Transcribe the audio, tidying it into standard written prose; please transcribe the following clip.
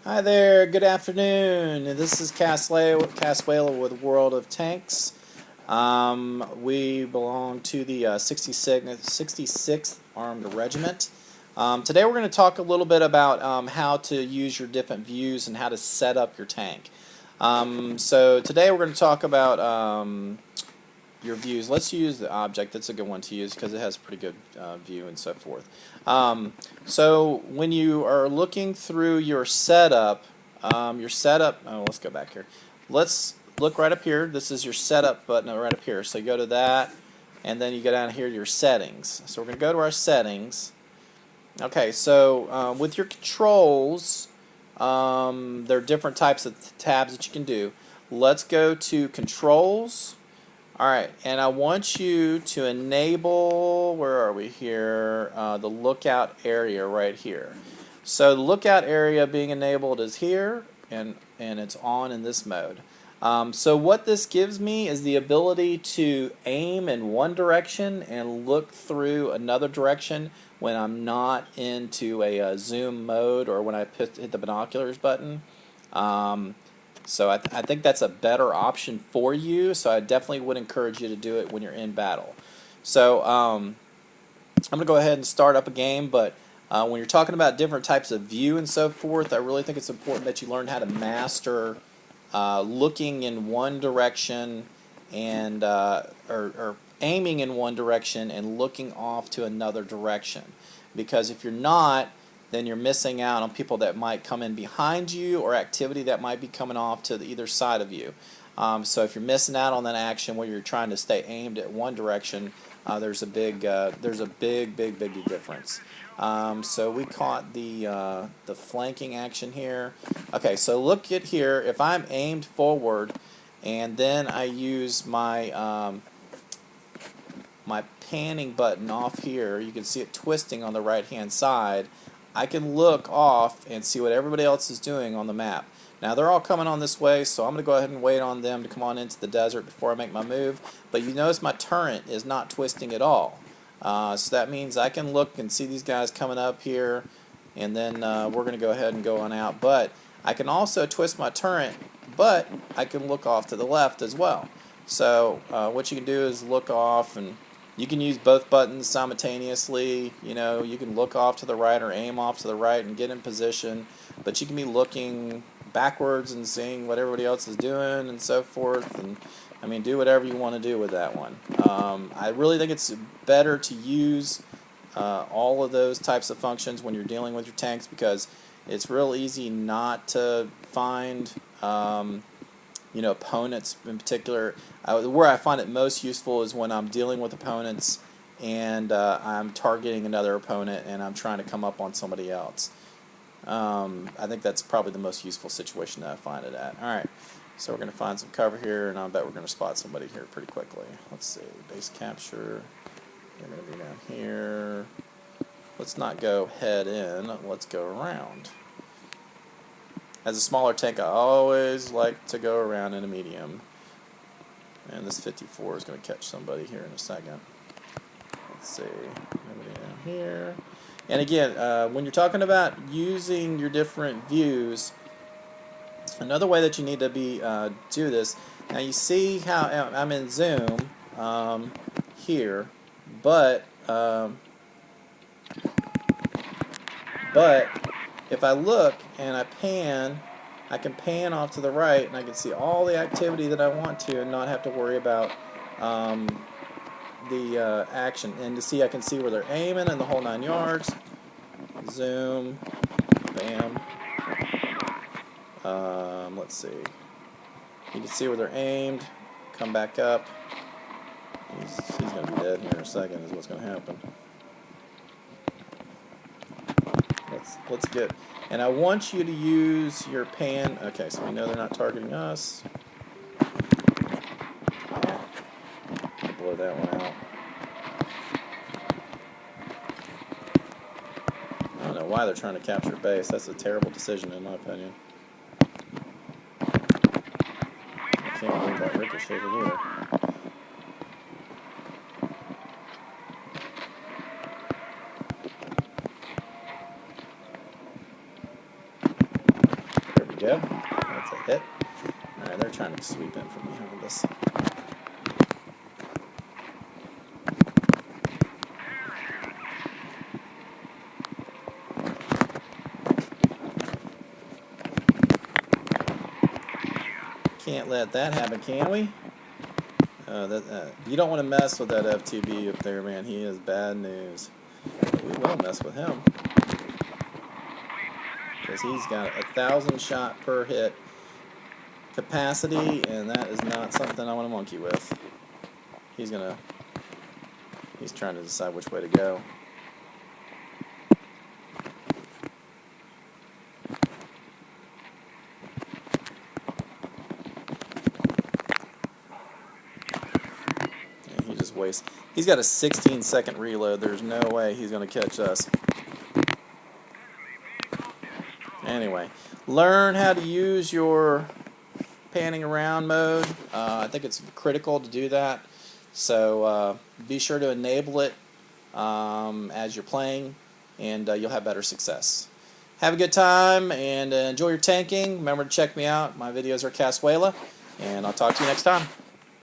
Hi there, good afternoon. This is Caswela with World of Tanks. We belong to the 66th Armed Regiment. Today we're going to talk a little bit about how to use your different views and how to set up your tank. So today we're going to talk about your views. Let's use the object. That's a good one to use because it has a pretty good view and so forth. So when you are looking through your setup, oh, let's go back here. Let's look right up here. This is your setup button right up here. So you go to that, and then you go down here to your settings. So we're going to go to our settings. Okay, so with your controls, there are different types of tabs that you can do. Let's go to controls. Alright, and I want you to enable, where are we here, the lookout area right here. So the lookout area being enabled is here, and it's on in this mode. So what this gives me is the ability to aim in one direction and look through another direction when I'm not into a zoom mode or when I hit the binoculars button. So I think that's a better option for you, so I definitely would encourage you to do it when you're in battle. So I'm going to go ahead and start up a game, but when you're talking about different types of view and so forth, I really think it's important that you learn how to master looking in one direction and or aiming in one direction and looking off to another direction. Because if you're not, then you're missing out on people that might come in behind you or activity that might be coming off to the either side of you. So if you're missing out on that action where you're trying to stay aimed at one direction, there's a big difference. So we caught the flanking action here. Okay, so look at here. If I'm aimed forward, and then I use my my panning button off here, you can see it twisting on the right hand side. I can look off and see what everybody else is doing on the map. Now they're all coming on this way, so I'm going to go ahead and wait on them to come on into the desert before I make my move. But you notice my turret is not twisting at all. So that means I can look and see these guys coming up here, and then we're going to go ahead and go on out. But I can also twist my turret, but I can look off to the left as well. So what you can do is look off, and you can use both buttons simultaneously. You know, you can look off to the right or aim off to the right and get in position, but you can be looking backwards and seeing what everybody else is doing and so forth. And I mean, do whatever you want to do with that one. I really think it's better to use all of those types of functions when you're dealing with your tanks, because it's real easy not to find opponents in particular. Where I find it most useful is when I'm dealing with opponents and I'm targeting another opponent and I'm trying to come up on somebody else. I think that's probably the most useful situation that I find it at. Alright, so we're going to find some cover here, and I bet we're going to spot somebody here pretty quickly. Let's see, base capture. They're going to be down here. Let's not go head in, let's go around. As a smaller tank, I always like to go around in a medium. And this 54 is going to catch somebody here in a second. Let's see. Nobody down here. And again, when you're talking about using your different views, another way that you need to do this. Now you see how I'm in zoom here, but if I look and I pan, I can pan off to the right and I can see all the activity that I want to and not have to worry about the action. And to see, I can see where they're aiming and the whole 9 yards. Zoom, bam. Let's see. You can see where they're aimed. Come back up. He's going to be dead here in a second is what's going to happen. Let's get, and I want you to use your pan. Okay, so we know they're not targeting us. Yeah, I'll blow that one out. I don't know why they're trying to capture base. That's a terrible decision in my opinion. I can't believe that ricocheted either. we go. That's a hit. Alright, they're trying to sweep in from behind us. Can't let that happen, can we? You don't want to mess with that FTB up there, man. He is bad news. But we will mess with him. Because he's got 1,000 shot per hit capacity, and that is not something I want to monkey with. He's trying to decide which way to go. And he just wastes. He's got a 16-second reload. There's no way he's going to catch us. Anyway, learn how to use your panning around mode. I think it's critical to do that. So be sure to enable it as you're playing, and you'll have better success. Have a good time and enjoy your tanking. Remember to check me out. My videos are Caswela, and I'll talk to you next time.